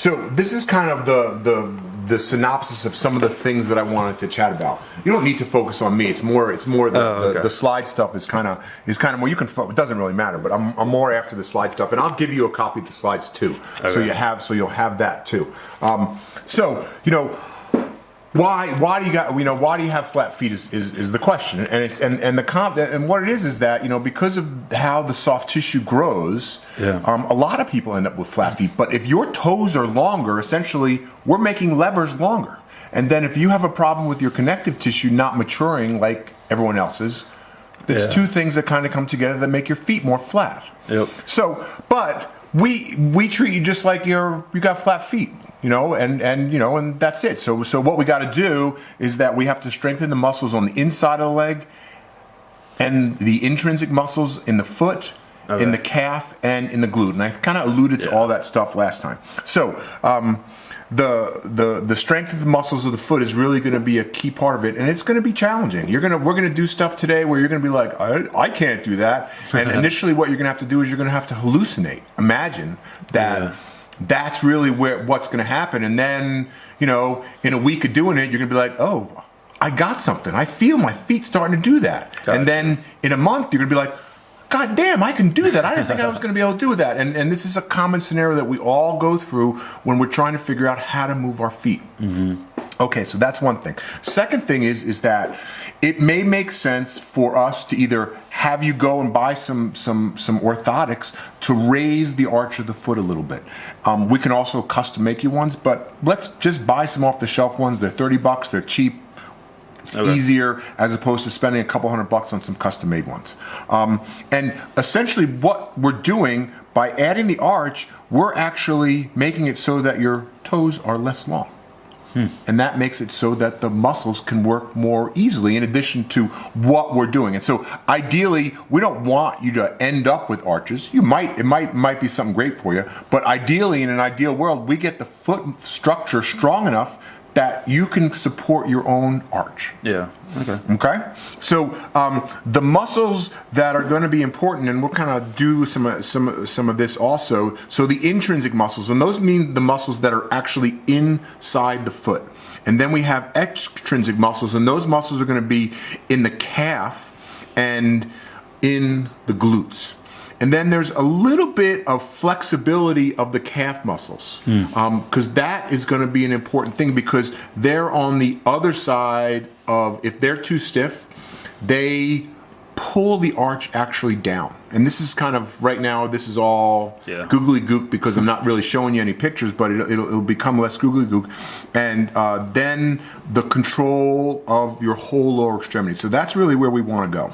So this is kind of the synopsis of some of the things that I wanted to chat about. You don't need to focus on me. It's more the slide stuff is kind of more. You can. It doesn't really matter. But I'm more after the slide stuff, and I'll give you a copy of the slides too. Okay. So you'll have that too. Why do you have flat feet is the question, and what it is that because of how the soft tissue grows, a lot of people end up with flat feet. But if your toes are longer, essentially we're making levers longer, and then if you have a problem with your connective tissue not maturing like everyone else's, there's two things that kind of come together that make your feet more flat. Yep. So, but we treat you just like you got flat feet. And that's it. So what we got to do is that we have to strengthen the muscles on the inside of the leg and the intrinsic muscles in the foot, in the calf, and in the glute. And I kind of alluded to all that stuff last time. So the strength of the muscles of the foot is really going to be a key part of it, and it's going to be challenging. We're going to do stuff today where you're going to be like, I can't do that. And initially, what you're going to have to do is you're going to have to hallucinate. Imagine that. Yeah. That's really what's going to happen, and then in a week of doing it, you're going to be like, oh, I got something. I feel my feet starting to do that. Gotcha. And then in a month, you're going to be like, God damn, I can do that. I didn't think I was going to be able to do that. And this is a common scenario that we all go through when we're trying to figure out how to move our feet. Mm-hmm. Okay, so that's one thing. Second thing is that it may make sense for us to either have you go and buy some orthotics to raise the arch of the foot a little bit. We can also custom make you ones, but let's just buy some off the shelf ones. They're $30. They're cheap. It's easier as opposed to spending a couple $100 on some custom made ones. And essentially what we're doing by adding the arch, we're actually making it so that your toes are less long. And that makes it so that the muscles can work more easily in addition to what we're doing. And so ideally, we don't want you to end up with arches. It might be something great for you, but ideally, in an ideal world, we get the foot structure strong enough that you can support your own arch. Yeah. Okay. So the muscles that are going to be important, and we'll kind of do some of this also. So the intrinsic muscles, and those mean the muscles that are actually inside the foot. And then we have extrinsic muscles, and those muscles are going to be in the calf and in the glutes. And then there's a little bit of flexibility of the calf muscles, because that is going to be an important thing, because they're on the other side of, if they're too stiff, they pull the arch actually down. And this is kind of, right now, this is all googly gook because I'm not really showing you any pictures, but it'll become less googly gook. And then the control of your whole lower extremity. So that's really where we want to go.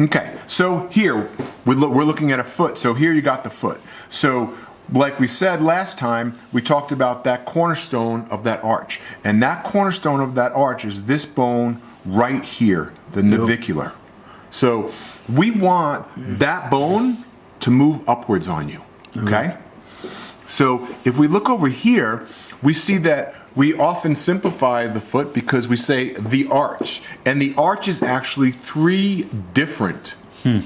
Okay, so here we're looking at a foot. So here you got the foot. So like we said last time, we talked about that cornerstone of that arch. And that cornerstone of that arch is this bone right here, the navicular. So we want that bone to move upwards on you, okay? So if we look over here, we see that we often simplify the foot because we say the arch. And the arch is actually three different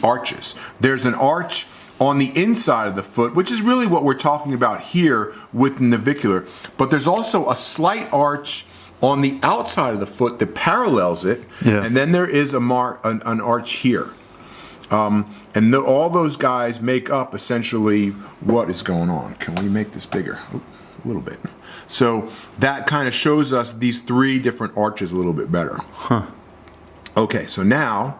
arches. There's an arch on the inside of the foot, which is really what we're talking about here with navicular. But there's also a slight arch on the outside of the foot that parallels it. Yeah. And then there is an arch here. And all those guys make up essentially what is going on. Can we make this bigger? A little bit. So that kind of shows us these three different arches a little bit better. Okay, so now,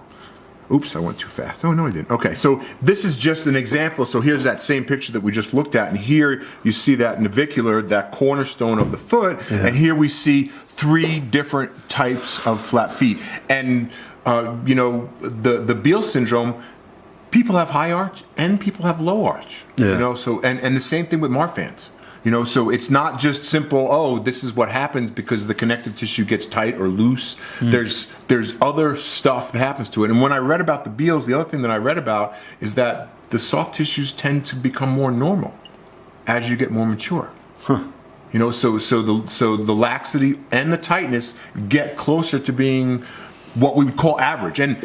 oops, I went too fast. Oh, no, I didn't. Okay, so this is just an example. So here's that same picture that we just looked at. And here you see that navicular, that cornerstone of the foot. Yeah. And here we see three different types of flat feet. And, the Beal syndrome, people have high arch and people have low arch. Yeah. So, and the same thing with Marfan's. So it's not just simple, oh, this is what happens because the connective tissue gets tight or loose. There's other stuff that happens to it. And when I read about the Beals, the other thing that I read about is that the soft tissues tend to become more normal as you get more mature. So the laxity and the tightness get closer to being what we would call average. And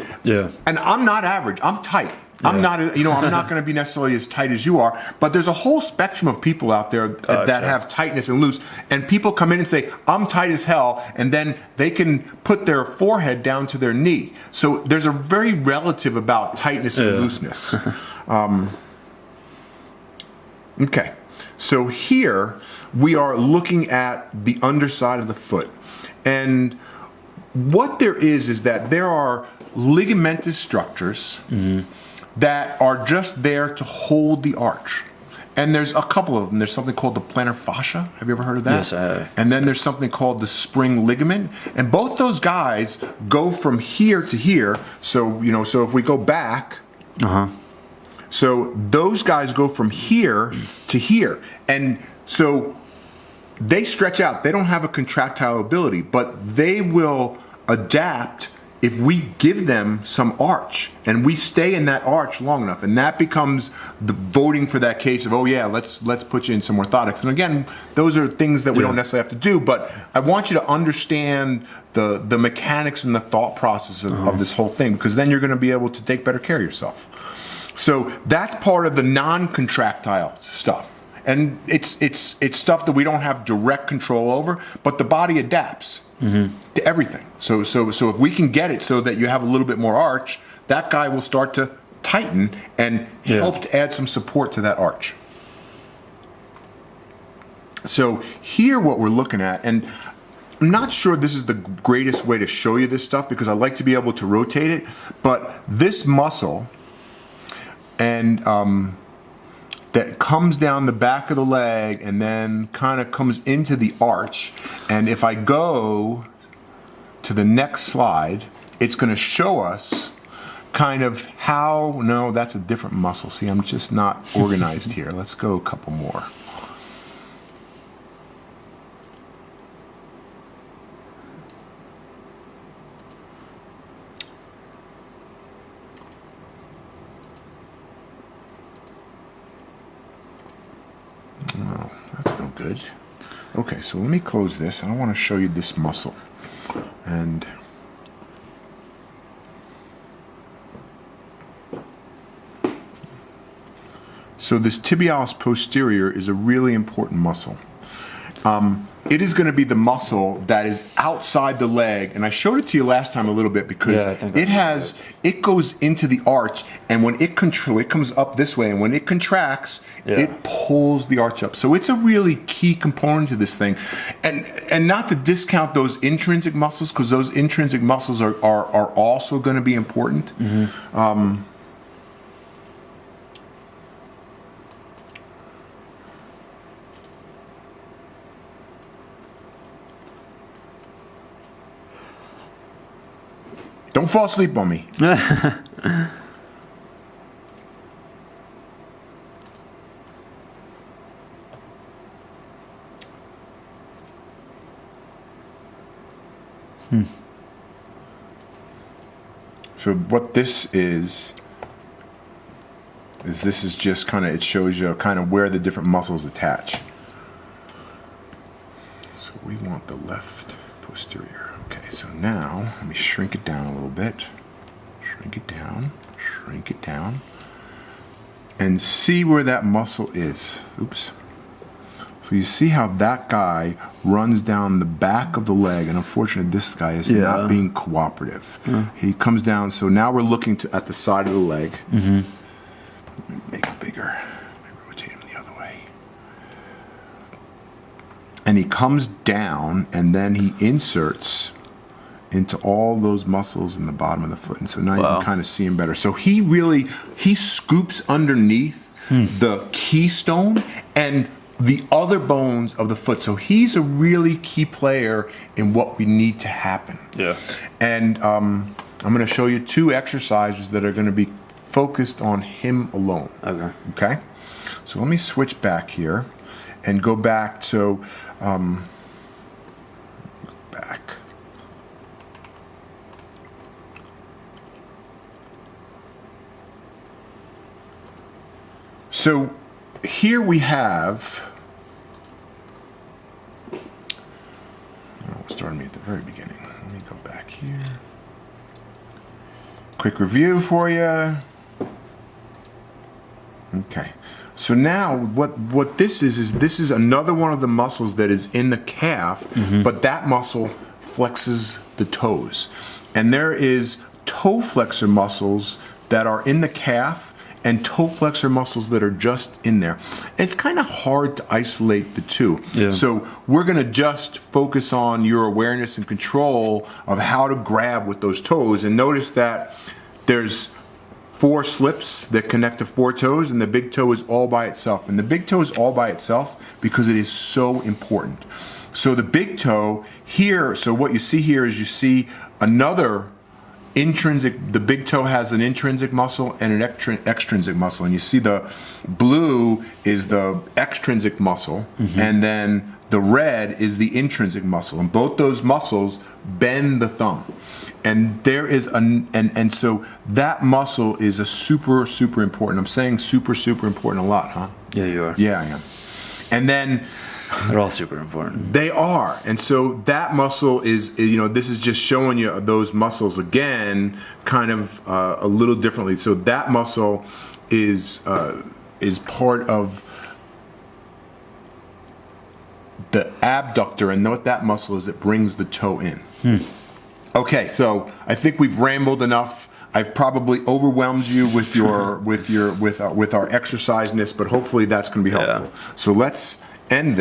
I'm not average, I'm tight. I'm not, you know, I'm not going to be necessarily as tight as you are, but there's a whole spectrum of people out there that have tightness and loose, and people come in and say, I'm tight as hell, and then they can put their forehead down to their knee. So there's a very relative about tightness and looseness. Okay, so here we are looking at the underside of the foot, and what there is that there are ligamentous structures that are just there to hold the arch. And there's a couple of them. There's something called the plantar fascia. Have you ever heard of that? Yes, I have. And then there's something called the spring ligament. And both those guys go from here to here. So, you know, so if we go back, so those guys go from here to here. And so they stretch out. They don't have a contractile ability, but they will adapt if we give them some arch and we stay in that arch long enough. And that becomes the voting for that case of, oh yeah, let's put you in some orthotics. And again, those are things that we don't necessarily have to do, but I want you to understand the mechanics and the thought process of this whole thing, because then you're going to be able to take better care of yourself. So that's part of the non-contractile stuff. And it's stuff that we don't have direct control over, but the body adapts to everything. So if we can get it so that you have a little bit more arch, that guy will start to tighten and help to add some support to that arch. So here what we're looking at, and I'm not sure this is the greatest way to show you this stuff because I like to be able to rotate it, but this muscle and that comes down the back of the leg and then kind of comes into the arch. And if I go to the next slide, it's going to show us kind of how, no, that's a different muscle. See, I'm just not organized here. Let's go a couple more. Oh, that's no good. Okay, so let me close this, and I want to show you this muscle. And so this tibialis posterior is a really important muscle. It is going to be the muscle that is outside the leg, and I showed it to you last time a little bit because it goes into the arch, and when it comes up this way, and when it contracts, it pulls the arch up. So it's a really key component to this thing, and not to discount those intrinsic muscles, because those intrinsic muscles are also going to be important. Don't fall asleep on me. So what this is this is just kind of, it shows you kind of where the different muscles attach. So we want the left posterior. Okay, so now let me shrink it down a little bit. Shrink it down, and see where that muscle is. Oops. So you see how that guy runs down the back of the leg, and unfortunately this guy is not being cooperative. He comes down, so now we're looking at the side of the leg. Let me make it bigger. Let me rotate him the other way. And he comes down, and then he inserts into all those muscles in the bottom of the foot. And so now you can kind of see him better. So he scoops underneath the keystone and the other bones of the foot. So he's a really key player in what we need to happen. Yeah. And I'm going to show you two exercises that are going to be focused on him alone. Okay? So let me switch back here and go back. So back. So here we have, started me at the very beginning. Let me go back here. Quick review for you. Okay. So now what this is this is another one of the muscles that is in the calf, but that muscle flexes the toes. And there is toe flexor muscles that are in the calf and toe flexor muscles that are just in there. It's kind of hard to isolate the two. Yeah. So we're going to just focus on your awareness and control of how to grab with those toes. And notice that there's 4 slips that connect to 4 toes, and the big toe is all by itself. And the big toe is all by itself because it is so important. So the big toe here, so what you see here is you see another intrinsic, the big toe has an intrinsic muscle and an extrinsic muscle. And you see the blue is the extrinsic muscle, and then the red is the intrinsic muscle. And both those muscles bend the thumb. And there is and so that muscle is a super important. I'm saying super important a lot, huh? Yeah, you are. Yeah, I am. And then they're all super important. They are. And so that muscle is, you know, this is just showing you those muscles again, kind of a little differently. So that muscle is part of the abductor, and what that muscle is, it brings the toe in. Okay, so I think we've rambled enough. I've probably overwhelmed you with your with our exerciseness, but hopefully that's going to be helpful. So let's end this.